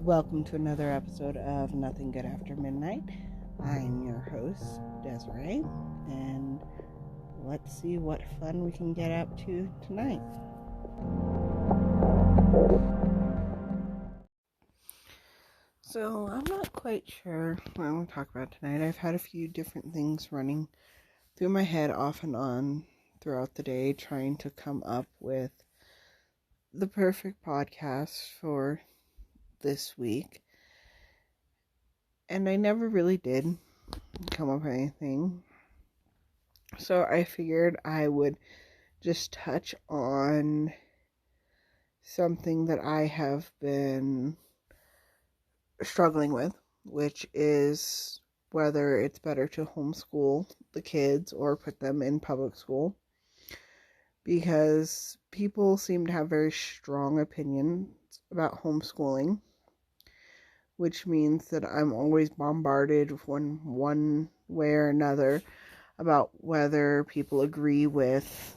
Welcome to another episode of Nothing Good After Midnight. I'm your host, Desiree, and let's see what fun we can get up to tonight. So, I'm not quite sure what I'm going to talk about tonight. I've had a few different things running through my head off and on throughout the day, trying to come up with the perfect podcast for this week. And I never really did come up with anything. So I figured I would just touch on something that I have been struggling with, which is whether it's better to homeschool the kids or put them in public school. Because people seem to have very strong opinions about homeschooling, which means that I'm always bombarded one way or another about whether people agree with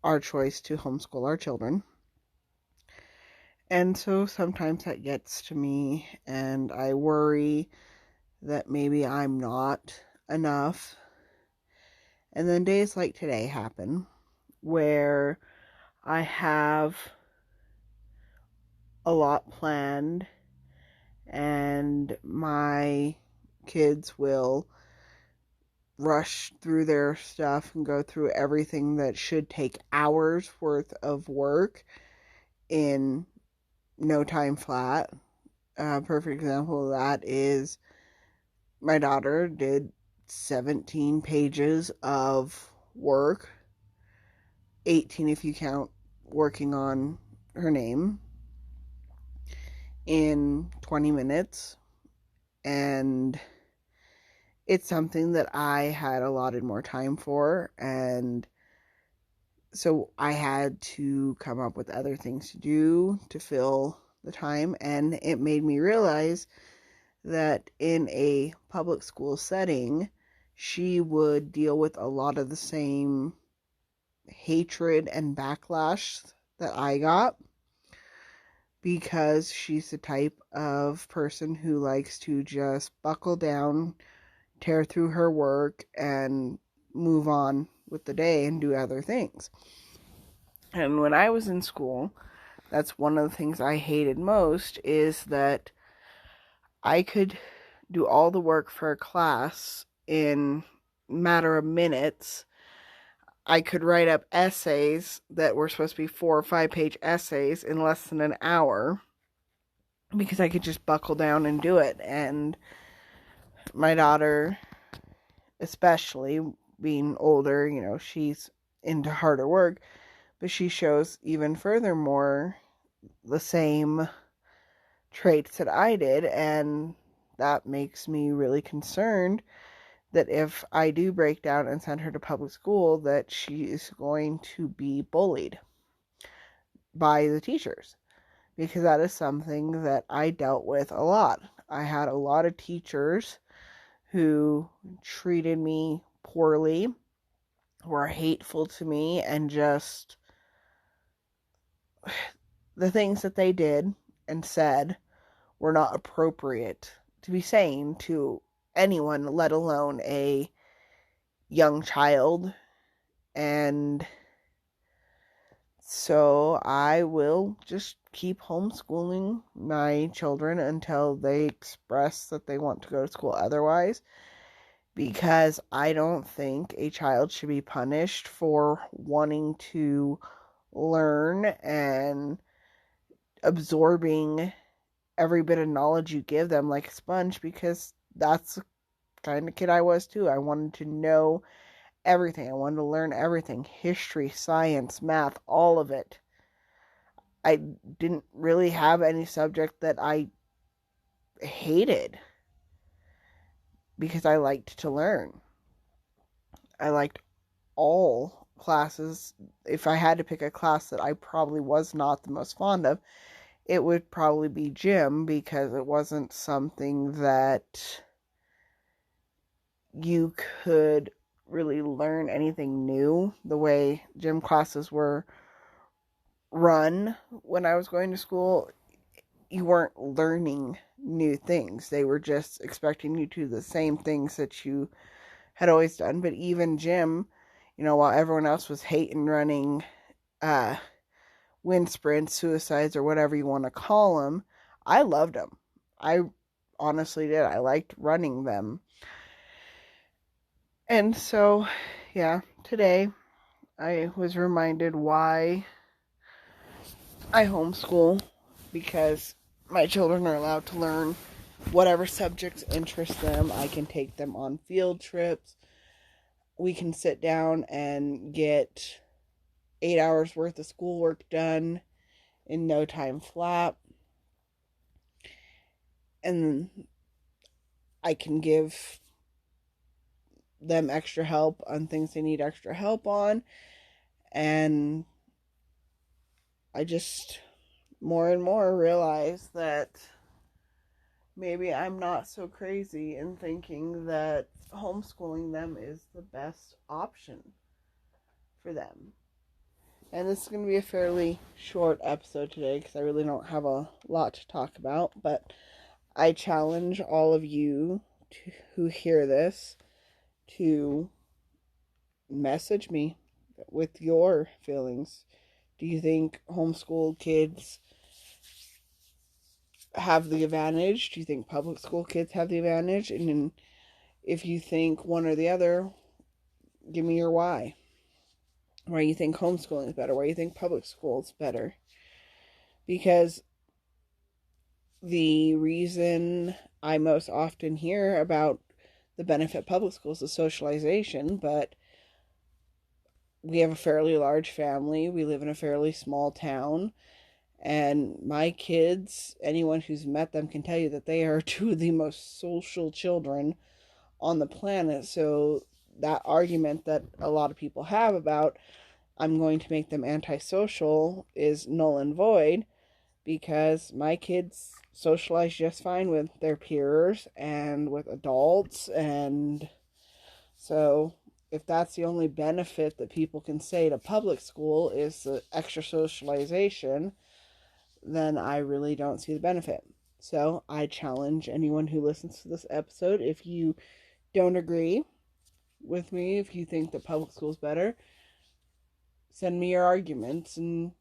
our choice to homeschool our children. And so sometimes that gets to me, and I worry that maybe I'm not enough. And then days like today happen where I have a lot planned, and my kids will rush through their stuff and go through everything that should take hours worth of work in no time flat. A perfect example of that is my daughter did 17 pages of work, 18 if you count working on her name, in 20 minutes. And it's something that I had allotted more time for, and so I had to come up with other things to do to fill the time. And it made me realize that in a public school setting, she would deal with a lot of the same hatred and backlash that I got, because she's the type of person who likes to just buckle down, tear through her work, and move on with the day and do other things. And when I was in school, that's one of the things I hated most, is that I could do all the work for a class in a matter of minutes. I could write up essays that were supposed to be 4 or 5 page essays in less than an hour, because I could just buckle down and do it. And my daughter, especially being older, she's into harder work, but she shows even furthermore the same traits that I did, and that makes me really concerned that if I do break down and send her to public school, that she is going to be bullied by the teachers, because that is something that I dealt with a lot. I had a lot of teachers who treated me poorly, were hateful to me, and just the things that they did and said were not appropriate to be saying to anyone, let alone a young child. And so I will just keep homeschooling my children until they express that they want to go to school otherwise, because I don't think a child should be punished for wanting to learn and absorbing every bit of knowledge you give them like a sponge, because that's the kind of kid I was too. I wanted to know everything. I wanted to learn everything. History, science, math, all of it. I didn't really have any subject that I hated, because I liked to learn. I liked all classes. If I had to pick a class that I probably was not the most fond of, it would probably be gym, because it wasn't something that you could really learn anything new the way gym classes were run when I was going to school. you weren't learning new things. They were just expecting you to do the same things that you had always done. But even gym, while everyone else was hating running wind sprints, suicides, or whatever you want to call them, I loved them. I honestly did. I liked running them. And so, yeah, today I was reminded why I homeschool, because my children are allowed to learn whatever subjects interest them. I can take them on field trips. We can sit down and get 8 hours worth of schoolwork done in no time flat. And I can give them extra help on things they need extra help on. And I just more and more realize that maybe I'm not so crazy in thinking that homeschooling them is the best option for them. And this is going to be a fairly short episode today because I really don't have a lot to talk about. But I challenge all of you who hear this to message me with your feelings. Do you think homeschool kids have the advantage? Do you think public school kids have the advantage? And if you think one or the other, give me your why. Why you think homeschooling is better? Why you think public school is better? Because the reason I most often hear about the benefit of public schools is socialization, but we have a fairly large family. We live in a fairly small town. And my kids, anyone who's met them can tell you that they are two of the most social children on the planet. So that argument that a lot of people have about I'm going to make them antisocial is null and void, because my kids socialize just fine with their peers and with adults. And so if that's the only benefit that people can say to public school is the extra socialization, then I really don't see the benefit. So I challenge anyone who listens to this episode, if you don't agree with me, if you think that public school is better, send me your arguments and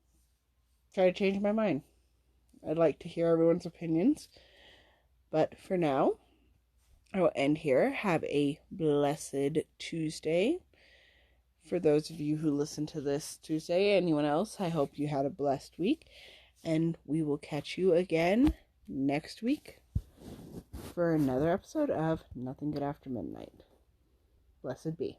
try to change my mind. I'd like to hear everyone's opinions. But for now, I will end here. Have a blessed Tuesday. For those of you who listen to this Tuesday, anyone else, I hope you had a blessed week. And we will catch you again next week for another episode of Nothing Good After Midnight. Blessed be.